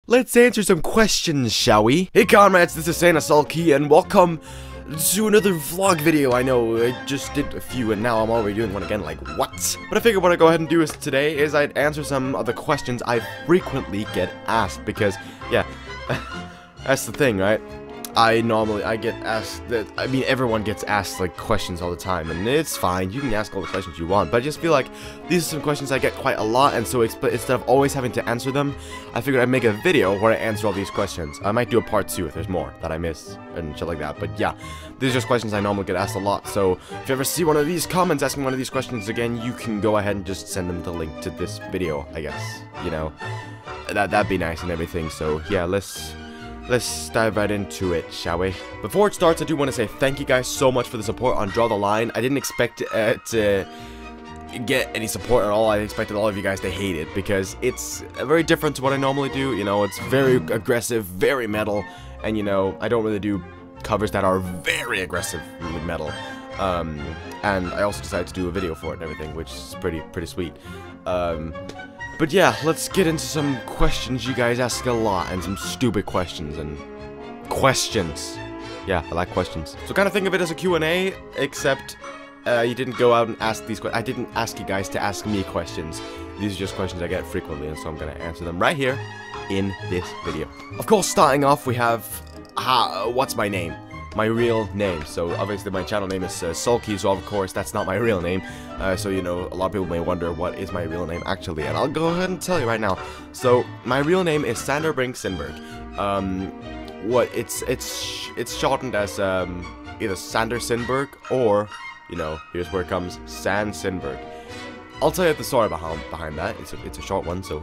Let's answer some questions, shall we? Hey comrades, this is Sawlky, and welcome to another vlog video. I know, I just did a few and now I'm already doing one again, like what? But I figured what I'd go ahead and do is today is I'd answer some of the questions I frequently get asked, because, yeah, that's the thing, right? I get asked that, I mean, everyone gets asked, like, questions all the time, and it's fine, you can ask all the questions you want, but I just feel like these are some questions I get quite a lot, and so instead of always having to answer them, I figured I'd make a video where I answer all these questions. I might do a part 2 if there's more that I miss, and shit like that, but yeah, these are just questions I normally get asked a lot, so if you ever see one of these comments asking one of these questions again, you can go ahead and just send them the link to this video, I guess, you know, that'd be nice and everything, so yeah, Let's dive right into it, shall we? Before it starts, I do want to say thank you guys so much for the support on Draw the Line. I didn't expect to get any support at all. I expected all of you guys to hate it, because it's very different to what I normally do. You know, it's very aggressive, very metal, and you know, I don't really do covers that are very aggressive metal. And I also decided to do a video for it and everything, which is pretty sweet. But yeah, let's get into some questions you guys ask a lot, and some stupid questions, and questions. Yeah, I like questions. So kind of think of it as a Q&A, except you didn't go out and ask these questions. I didn't ask you guys to ask me questions. These are just questions I get frequently, and so I'm going to answer them right here in this video. Of course, starting off, we have, what's my name? My real name. So obviously my channel name is Sawlky, so of course that's not my real name. So you know, a lot of people may wonder what is my real name actually, and I'll go ahead and tell you right now. So my real name is Sander Brink Sindberg. It's shortened as either Sander Sindberg or, you know, here's where it comes, San Sindberg. I'll tell you the story behind that. It's a short one, so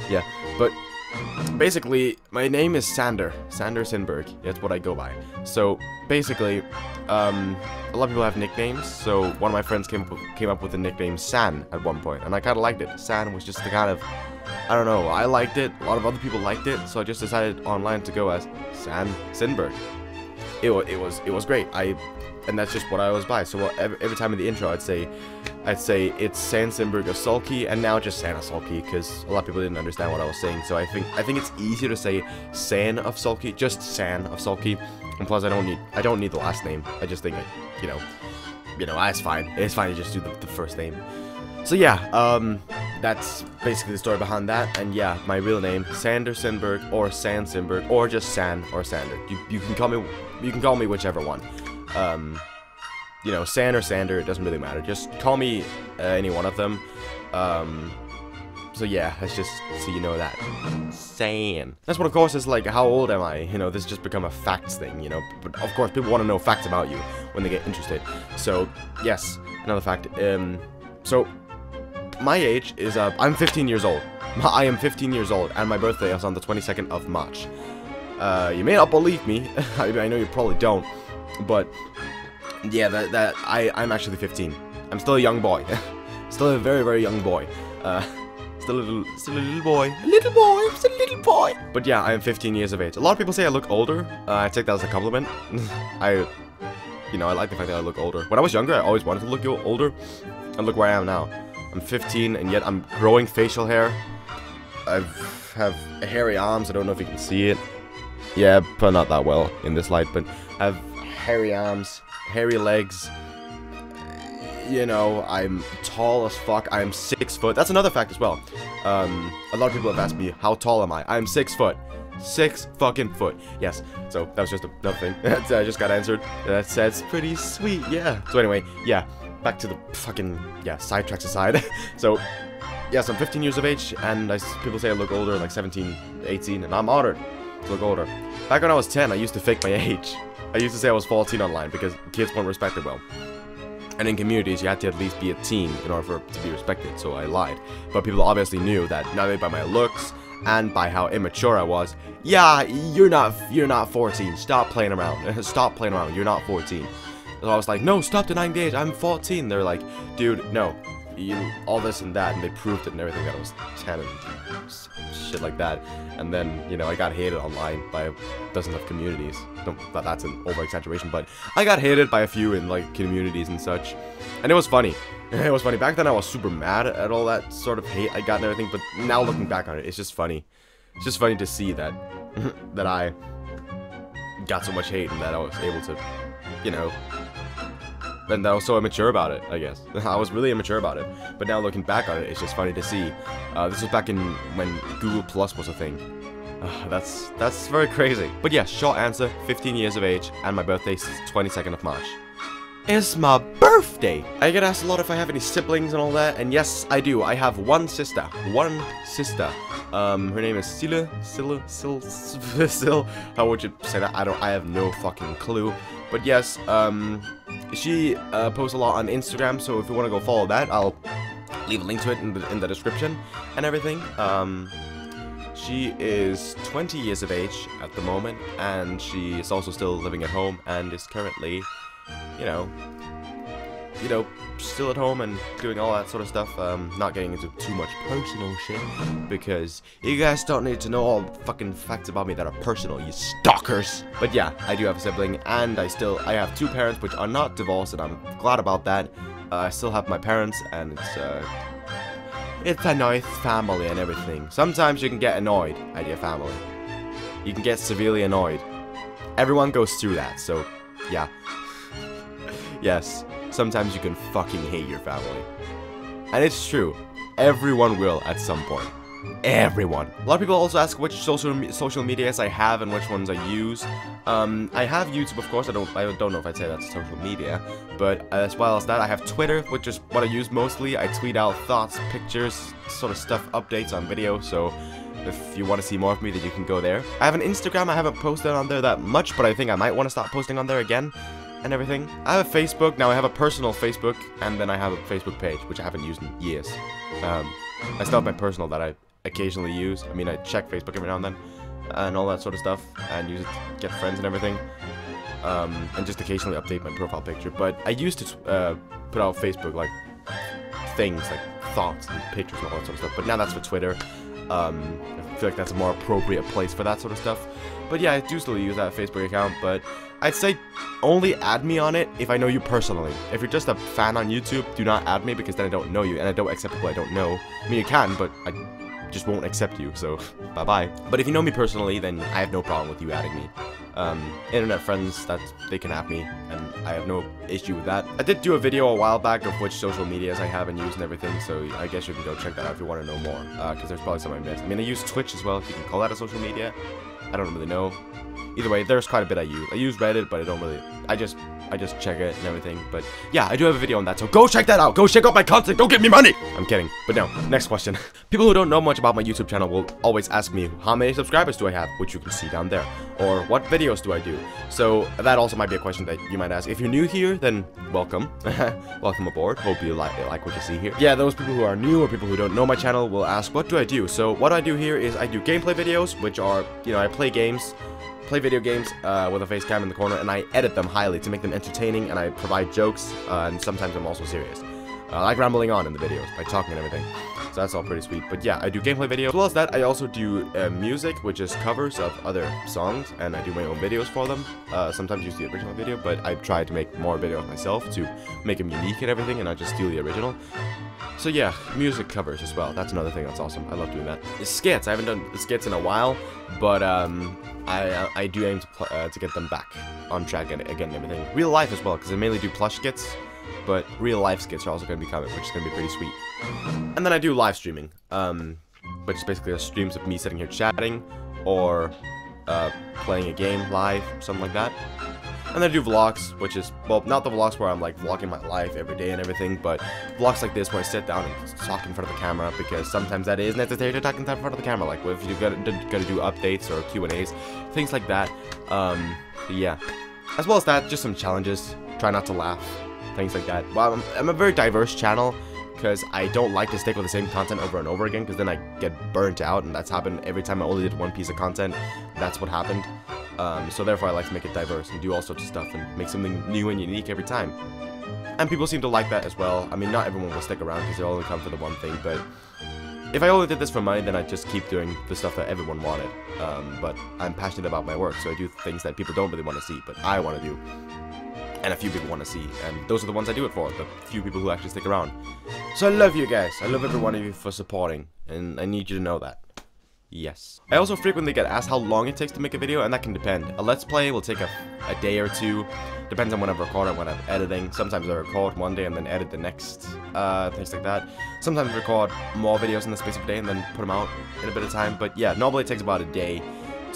yeah. But basically, my name is Sander Sindberg. That's what I go by. So basically, a lot of people have nicknames. So one of my friends came up with the nickname San at one point, and I kind of liked it. San was just the kind of, I don't know, I liked it. A lot of other people liked it, so I just decided online to go as San Sindberg. It was great. And that's just what I was by. So every time in the intro, I'd say it's San Sindberg of Sawlky, and now just San of Sawlky, because a lot of people didn't understand what I was saying. So I think it's easier to say San of Sawlky, just San of Sawlky. And plus, I don't need the last name. I just think, you know, it's fine. It's fine to just do the first name. So yeah, that's basically the story behind that. And yeah, my real name, Sander Sindberg or San Sindberg, or just San or Sander. You can call me whichever one. You know, San or Sander, it doesn't really matter. Just call me any one of them. So yeah, that's just so you know that. San. That's what, of course, is like, how old am I? You know, this has just become a facts thing, you know. But of course, people want to know facts about you when they get interested. So, yes, another fact. So, my age is, I'm 15 years old. I am 15 years old, and my birthday is on the 22nd of March. You may not believe me. I know you probably don't. But yeah, I'm actually 15. I'm still a young boy. Still a very young boy. Still a little boy. Still a little boy. But yeah, I am 15 years of age. A lot of people say I look older. I take that as a compliment. I like the fact that I look older. When I was younger, I always wanted to look older, and look where I am now. I'm 15, and yet I'm growing facial hair. I have hairy arms. I don't know if you can see it. Yeah, but not that well in this light, but I have hairy arms, hairy legs. You know, I'm tall as fuck. I'm 6 foot. That's another fact as well. A lot of people have asked me, how tall am I? I'm 6 foot. 6 fucking foot. Yes. So that was just another thing that I just got answered. That's pretty sweet. Yeah. So anyway, yeah. Back to the fucking, yeah, sidetracks aside. So, yes, I'm 15 years of age, and people say I look older, like 17, 18, and I'm honored to look older. Back when I was 10, I used to fake my age. I used to say I was 14 online because kids weren't respected well. And in communities, you had to at least be a teen in order to be respected, so I lied. But people obviously knew that, not only by my looks and by how immature I was. Yeah, you're not 14. Stop playing around. Stop playing around. You're not 14. So I was like, no, stop denying the age. I'm 14. They're like, dude, no. All this and that, and they proved it and everything that I was 10 and shit like that. And then, you know, I got hated online by a dozen of communities. No, that's an over-exaggeration, but I got hated by a few in, like, communities and such. And it was funny. It was funny. Back then I was super mad at all that sort of hate I got and everything, but now looking back on it, it's just funny. it's just funny to see that that I got so much hate and that I was able to, you know, and that I was so immature about it, I guess. I was really immature about it. But now looking back on it, it's just funny to see. This was back in when Google Plus was a thing. That's very crazy. But yeah, short answer, 15 years of age, and my birthday is 22nd of March. It's my birthday! I get asked a lot if I have any siblings and all that, and yes, I do. I have one sister. One sister. Her name is Sil. How would you say that? I have no fucking clue. But yes, she posts a lot on Instagram, so if you want to go follow that, I'll leave a link to it in the description and everything. She is 20 years of age at the moment, and she is also still living at home and is currently, you know, still at home and doing all that sort of stuff. Not getting into too much personal shit, because you guys don't need to know all fucking facts about me that are personal, you stalkers. But yeah, I do have a sibling, and I have two parents which are not divorced, and I'm glad about that. I still have my parents, and it's a nice family and everything. Sometimes you can get annoyed at your family. You can get severely annoyed. Everyone goes through that, so yeah. Yes, sometimes you can fucking hate your family. And it's true. Everyone will at some point. Everyone. A lot of people also ask which social medias I have and which ones I use. I have YouTube, of course. I don't know if I'd say that's social media, but as well as that, I have Twitter, which is what I use mostly. I tweet out thoughts, pictures, sort of stuff, updates on video. So if you want to see more of me, then you can go there. I have an Instagram. I haven't posted on there that much, but I think I might want to start posting on there again and everything. I have a Facebook. Now I have a personal Facebook, and then I have a Facebook page, which I haven't used in years. I still have my personal that I occasionally use. I mean, I check Facebook every now and then, and all that sort of stuff, and use it to get friends and everything, and just occasionally update my profile picture. But I used to put out Facebook, like, things, like thoughts and pictures and all that sort of stuff, but now that's for Twitter. I feel like that's a more appropriate place for that sort of stuff. But yeah, I do still use that Facebook account, but I'd say only add me on it if I know you personally. If you're just a fan on YouTube, do not add me, because then I don't know you, and I don't accept people I don't know. I mean, you can, but I just won't accept you, so bye-bye. But if you know me personally, then I have no problem with you adding me. Internet friends, they can add me, and I have no issue with that. I did do a video a while back of which social medias I have and use and everything, so I guess you can go check that out if you want to know more, because there's probably some I missed. I mean, I use Twitch as well, if you can call that a social media. I don't really know. Either way, there's quite a bit I use. I use Reddit, but I don't really. I just check it and everything. But yeah, I do have a video on that, so go check that out. Go check out my content. Go give me money. I'm kidding. But no, next question. People who don't know much about my YouTube channel will always ask me, how many subscribers do I have? Which you can see down there. Or what videos do I do? So that also might be a question that you might ask. If you're new here, then welcome. Welcome aboard. Hope you like what you see here. Yeah, those people who are new or people who don't know my channel will ask, what do I do? So what I do here is I do gameplay videos, which are, I play video games with a face cam in the corner, and I edit them highly to make them entertaining, and I provide jokes, and sometimes I'm also serious. I like rambling on in the videos by talking and everything, so that's all pretty sweet. But yeah, I do gameplay videos. As well as that, I also do music, which is covers of other songs, and I do my own videos for them. Sometimes use the original video, but I try to make more videos myself to make them unique and everything, and not just steal the original. So yeah, music covers as well. That's another thing that's awesome. I love doing that. Skits. I haven't done skits in a while, but I do aim to get them back on track again and everything. Real life as well, because I mainly do plush skits, but real life skits are also going to be coming, which is going to be pretty sweet. And then I do live streaming, which is basically streams of me sitting here chatting, or playing a game live, something like that. And then I do vlogs, which is, well, not the vlogs where I'm like vlogging my life every day and everything, but vlogs like this where I sit down and talk in front of the camera, because sometimes that is necessary to talk in front of the camera, like if you're gonna do updates or Q&As, things like that. Yeah. As well as that, just some challenges, try not to laugh, things like that. Well, I'm a very diverse channel, because I don't like to stick with the same content over and over again, because then I get burnt out, and that's happened every time I only did one piece of content. That's what happened. So therefore I like to make it diverse and do all sorts of stuff and make something new and unique every time. And people seem to like that as well. I mean, not everyone will stick around because they only come for the one thing, but if I only did this for money, then I'd just keep doing the stuff that everyone wanted. But I'm passionate about my work, so I do things that people don't really want to see, but I want to do. And a few people want to see, and those are the ones I do it for, the few people who actually stick around. So I love you guys. I love every one of you for supporting, and I need you to know that. Yes. I also frequently get asked how long it takes to make a video, and that can depend. A Let's Play will take a day or two. Depends on when I've recorded, when I'm editing. Sometimes I record one day and then edit the next, things like that. Sometimes I record more videos in the space of a day and then put them out in a bit of time. But yeah, normally it takes about a day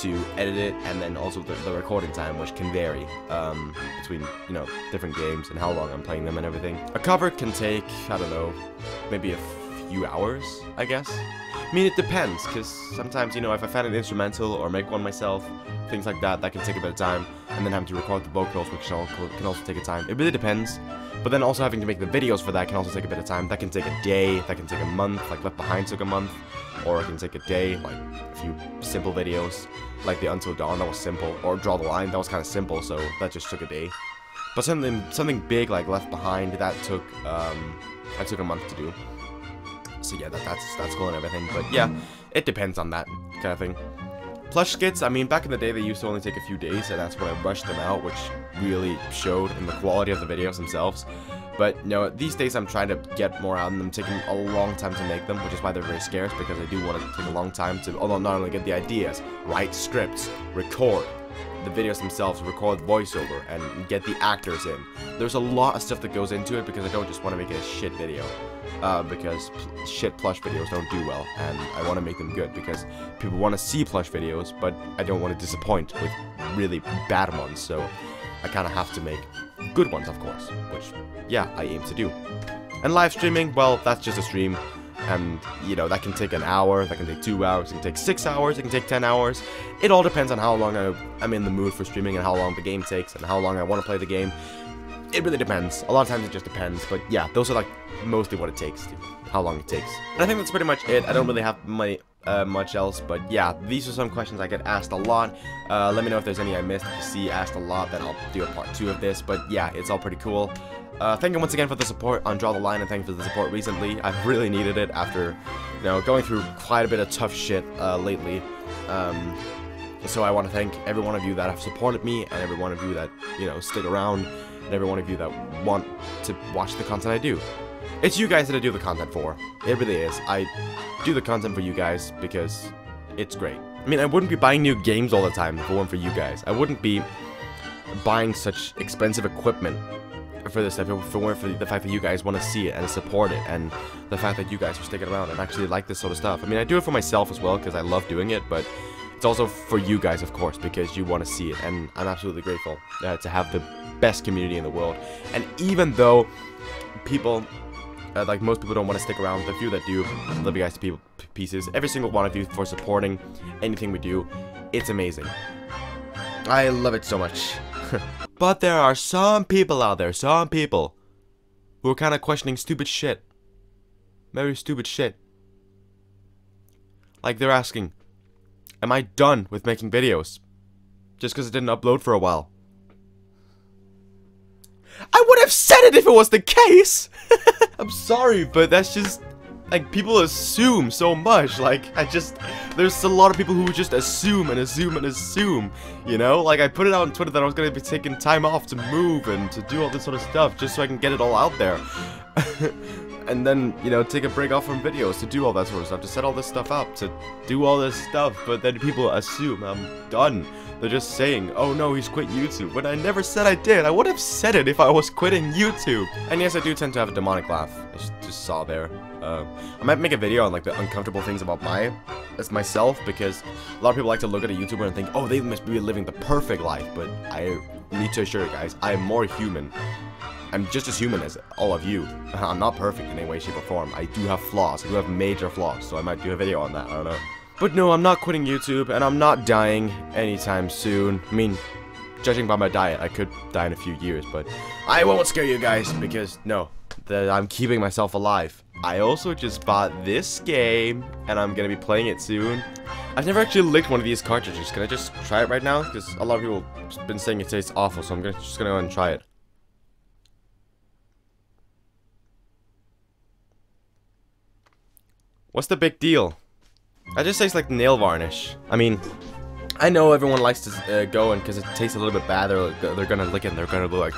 to edit it, and then also the recording time, which can vary between, you know, different games and how long I'm playing them and everything. A cover can take, I don't know, maybe a few hours, I guess. I mean, it depends, because sometimes, you know, if I find an instrumental or make one myself, things like that, that can take a bit of time, and then having to record the vocals, which can also take a time. It really depends. But then also having to make the videos for that can also take a bit of time. That can take a day, that can take a month, like Left Behind took a month, or it can take a day, like a few simple videos, like the Until Dawn, that was simple, or Draw the Line, that was kind of simple, so that just took a day. But something big like Left Behind, that took a month to do. So yeah, that's cool and everything, but yeah, it depends on that kind of thing. Plush skits, I mean, back in the day, they used to only take a few days, and that's when I rushed them out, which really showed in the quality of the videos themselves. But, you know, these days I'm trying to get more out of them, taking a long time to make them, which is why they're very scarce, because I do want to take a long time to, although not only get the ideas, write scripts, record the videos themselves, record voiceover, and get the actors in. There's a lot of stuff that goes into it, because I don't just want to make a shit video. Because shit plush videos don't do well, and I want to make them good, because people want to see plush videos, but I don't want to disappoint with really bad ones, so I kind of have to make good ones, of course, which, yeah, I aim to do. And live streaming, well, that's just a stream, and, you know, that can take an hour, that can take 2 hours, it can take 6 hours, it can take 10 hours. It all depends on how long I'm in the mood for streaming, and how long the game takes, and how long I want to play the game. It really depends. A lot of times it just depends, but yeah, those are like mostly what it takes, how long it takes. And I think that's pretty much it. I don't really have much else, but yeah, these are some questions I get asked a lot. Let me know if there's any I missed. If you see asked a lot, then I'll do a part 2 of this, but yeah, it's all pretty cool. Thank you once again for the support on Draw the Line, and thank you for the support recently. I've really needed it after, you know, going through quite a bit of tough shit lately. So I want to thank every one of you that have supported me, and every one of you that, you know, stick around, and every one of you that want to watch the content I do. It's you guys that I do the content for. It really is. I do the content for you guys because it's great. I mean, I wouldn't be buying new games all the time if it weren't for you guys. I wouldn't be buying such expensive equipment for this stuff if it weren't for the fact that you guys want to see it and support it, and the fact that you guys are sticking around and actually like this sort of stuff. I mean, I do it for myself as well because I love doing it, but it's also for you guys, of course, because you want to see it, and I'm absolutely grateful to have the best community in the world. And even though people, like most people don't want to stick around, the few that do, love you guys to pieces. Every single one of you for supporting anything we do. It's amazing. I love it so much. But there are some people out there, some people, who are kind of questioning stupid shit. Very stupid shit. Like they're asking, am I done with making videos? Just because I didn't upload for a while. I would have said it if it was the case! I'm sorry, but that's just, like, people assume so much. Like, there's a lot of people who just assume and assume and assume, you know? Like, I put it out on Twitter that I was gonna be taking time off to move and to do all this sort of stuff, just so I can get it all out there. And then, you know, take a break off from videos to do all that sort of stuff, to set all this stuff up, to do all this stuff, but then people assume I'm done. They're just saying, oh no, he's quit YouTube, when I never said I did. I would have said it if I was quitting YouTube. And yes, I do tend to have a demonic laugh. I just saw there. I might make a video on like the uncomfortable things about myself, because a lot of people like to look at a YouTuber and think, oh, they must be living the perfect life, but I need to assure you guys, I am more human. I'm just as human as all of you. I'm not perfect in any way, shape, or form. I do have flaws. I do have major flaws, so I might do a video on that. I don't know. But no, I'm not quitting YouTube, and I'm not dying anytime soon. I mean, judging by my diet, I could die in a few years, but I won't scare you guys, because, no, I'm keeping myself alive. I also just bought this game, and I'm gonna be playing it soon. I've never actually licked one of these cartridges. Can I just try it right now? Because a lot of people have been saying it tastes awful, so I'm just gonna go and try it. What's the big deal? It just tastes like nail varnish. I mean, I know everyone likes to go and because it tastes a little bit bad, they're gonna lick it and they're gonna be like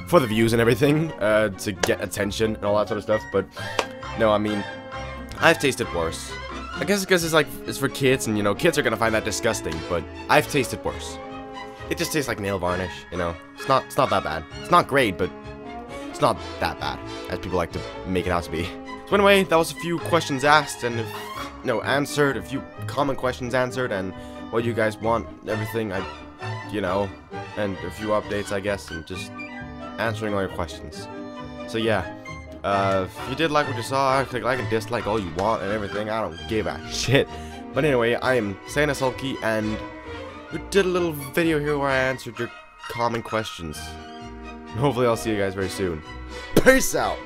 for the views and everything, to get attention and all that sort of stuff. But no, I mean, I've tasted worse. I guess because it's for kids, and you know, kids are gonna find that disgusting. But I've tasted worse. It just tastes like nail varnish, you know. It's not that bad. It's not great, but it's not that bad as people like to make it out to be. So anyway, that was a few questions asked and answered. A few common questions answered, and what you guys want, everything. You know, and a few updates, I guess, and just answering all your questions. So yeah. If you did like what you saw, click like and dislike all you want and everything. I don't give a shit. But anyway, I am Sawlky, and we did a little video here where I answered your common questions. Hopefully I'll see you guys very soon. Peace out!